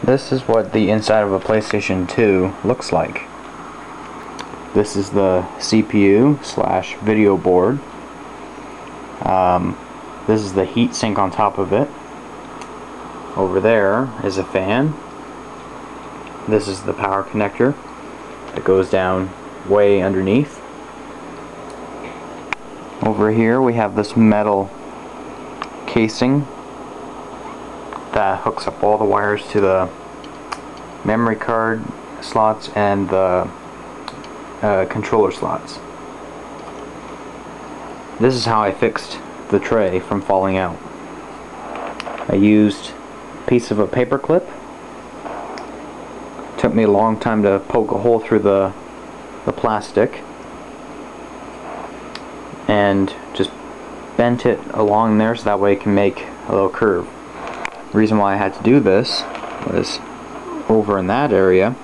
This is what the inside of a PlayStation 2 looks like. This is the CPU slash video board. This is the heat sink on top of it. Over there is a fan. This is the power connector that goes down way underneath. Over here we have this metal casing that hooks up all the wires to the memory card slots and the controller slots. This is how I fixed the tray from falling out. I used a piece of a paper clip. Took me a long time to poke a hole through the plastic and just bent it along there so that way it can make a little curve. The reason why I had to do this was over in that area.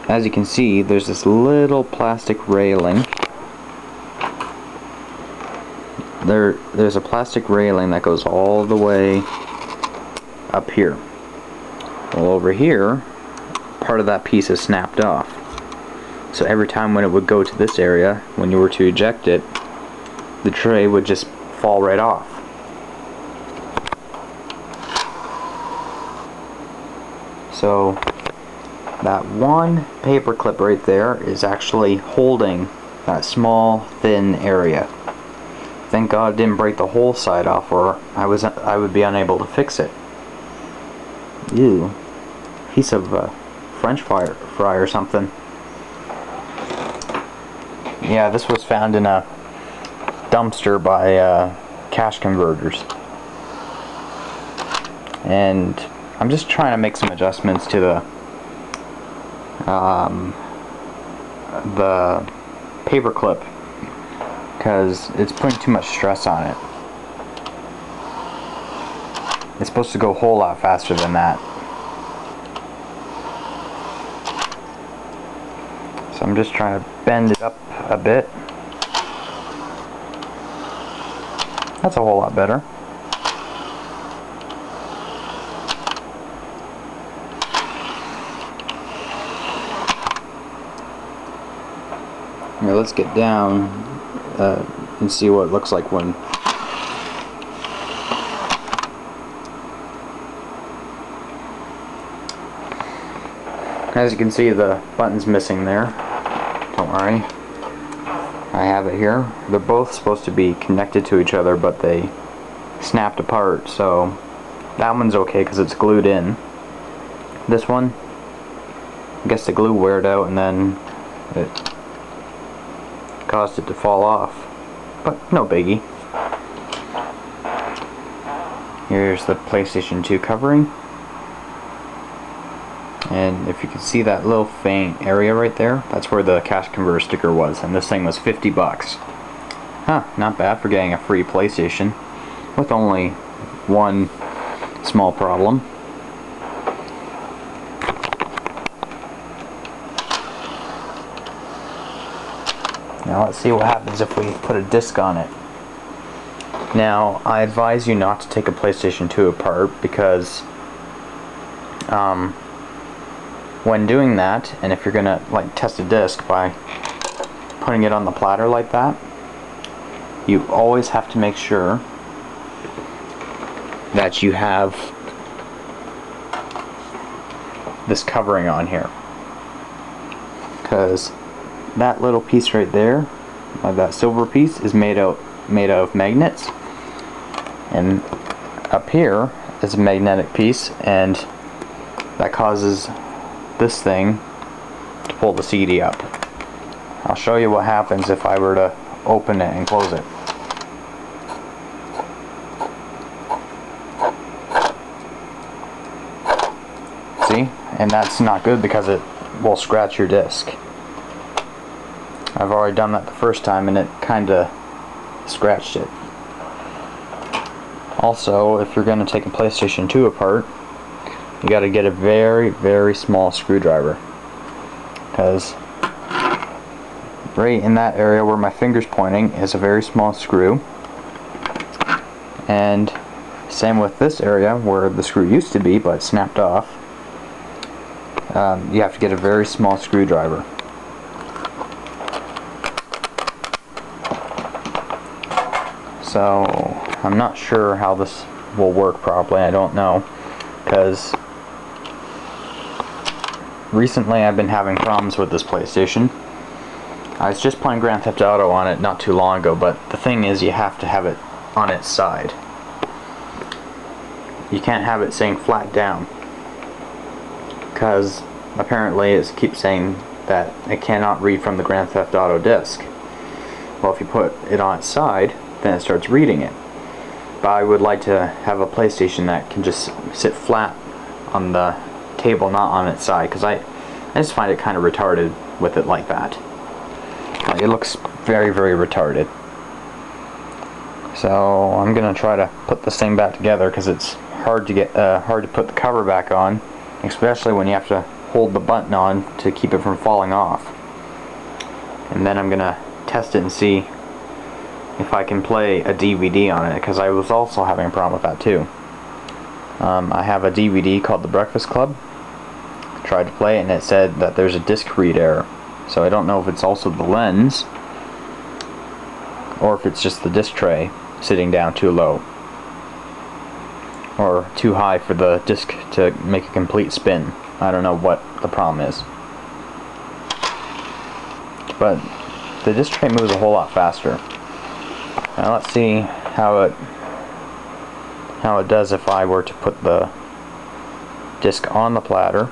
As you can see, there's this little plastic railing. There's a plastic railing that goes all the way up here. Well, over here, part of that piece is snapped off. So every time when it would go to this area, when you were to eject it, the tray would just fall right off. So that one paper clip right there is actually holding that small thin area. Thank God it didn't break the whole side off, or I would be unable to fix it. Ew, piece of French fry or something. Yeah, this was found in a dumpster by cash converters. And I'm just trying to make some adjustments to the paper clip because it's putting too much stress on it. It's supposed to go a whole lot faster than that. So I'm just trying to bend it up a bit. That's a whole lot better. Here, let's get down and see what it looks like when as you can see, the button's missing there. Don't worry, I have it here. They're both supposed to be connected to each other, but they snapped apart, so that one's okay because it's glued in. This one, I guess the glue weared out and then it caused it to fall off, but no biggie. Here's the PlayStation 2 covering, and if you can see that little faint area right there, that's where the cash converter sticker was, and this thing was 50 bucks. Huh, not bad for getting a free PlayStation with only one small problem. Now let's see what happens if we put a disc on it. Now I advise you not to take a PlayStation 2 apart because when doing that, and if you're gonna like test a disc by putting it on the platter like that, you always have to make sure that you have this covering on here, because that little piece right there, like that silver piece, is made out of magnets, and up here is a magnetic piece, and that causes this thing to pull the CD up. I'll show you what happens if I were to open it and close it. See? And that's not good because it will scratch your disc. I've already done that the first time and it kinda scratched it. Also, if you're going to take a PlayStation 2 apart, you got to get a very, very small screwdriver, because right in that area where my finger's pointing is a very small screw, and Same with this area where the screw used to be but snapped off. You have to get a very small screwdriver. So I'm not sure how this will work properly. I don't know, because recently I've been having problems with this PlayStation. I was just playing Grand Theft Auto on it not too long ago, but the thing is you have to have it on its side. You can't have it saying flat down, because apparently it keeps saying that it cannot read from the Grand Theft Auto disc. Well, if you put it on its side, then it starts reading it. But I would like to have a PlayStation that can just sit flat on the table, not on its side, because I just find it kind of retarded with it like that. It looks very, very retarded. So I'm gonna try to put this thing back together, because it's hard to put the cover back on, especially when you have to hold the button on to keep it from falling off. And then I'm gonna test it and see if I can play a DVD on it, because I was also having a problem with that too. I have a DVD called The Breakfast Club. Tried to play it and it said that there's a disc read error. So I don't know if it's also the lens, or if it's just the disc tray sitting down too low, or too high for the disc to make a complete spin. I don't know what the problem is. But the disc tray moves a whole lot faster. Now let's see how it does if I were to put the disc on the platter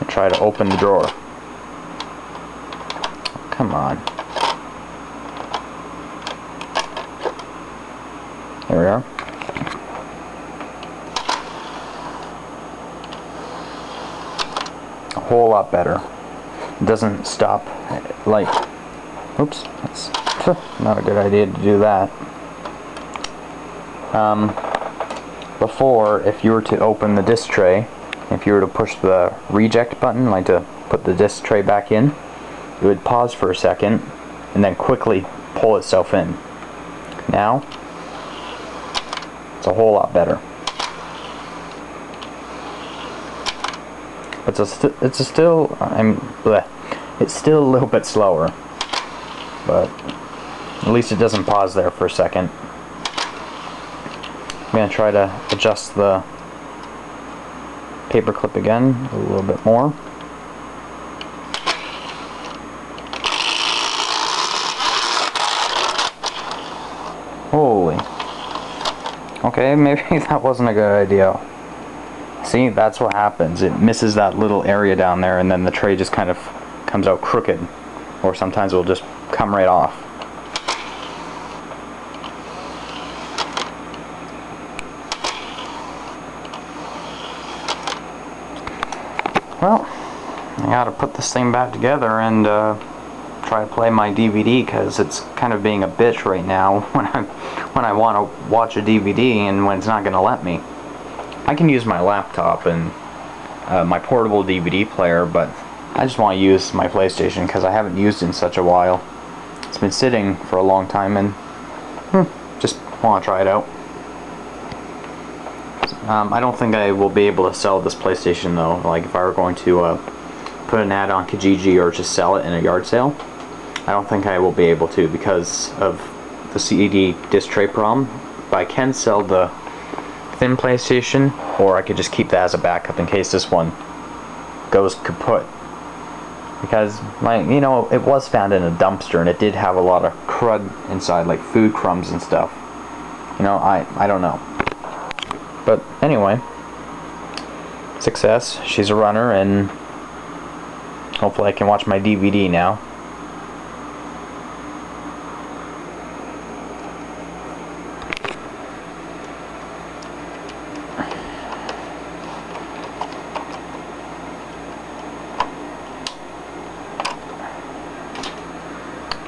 and try to open the drawer. Come on. There we are. A whole lot better. It doesn't stop like... Oops, that's not a good idea to do that. Before, if you were to open the disc tray, if you were to push the reject button, like to put the disc tray back in, it would pause for a second and then quickly pull itself in. Now, it's a whole lot better. It's still a little bit slower, but at least it doesn't pause there for a second. I'm going to try to adjust the paper clip again a little bit more. Holy. Okay, maybe that wasn't a good idea. See, that's what happens. It misses that little area down there, and then the tray just kind of comes out crooked. Or sometimes it will just come right off. Well, I gotta put this thing back together and try to play my DVD, because it's kind of being a bitch right now when I want to watch a DVD and when it's not gonna let me. I can use my laptop and my portable DVD player, but I just want to use my PlayStation because I haven't used it in such a while. It's been sitting for a long time and just want to try it out. I don't think I will be able to sell this PlayStation though. Like if I were going to put an ad on Kijiji or just sell it in a yard sale, I don't think I will be able to because of the CD disc tray problem. But I can sell the thin PlayStation, or I could just keep that as a backup in case this one goes kaput. Because, you know, it was found in a dumpster and it did have a lot of crud inside, like food crumbs and stuff. You know, I don't know. But anyway, success. She's a runner, and hopefully I can watch my DVD now.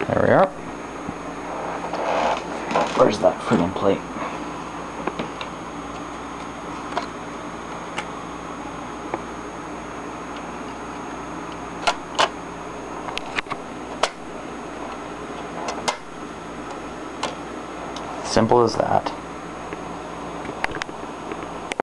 There we are. Where's that friggin' plate? Simple as that.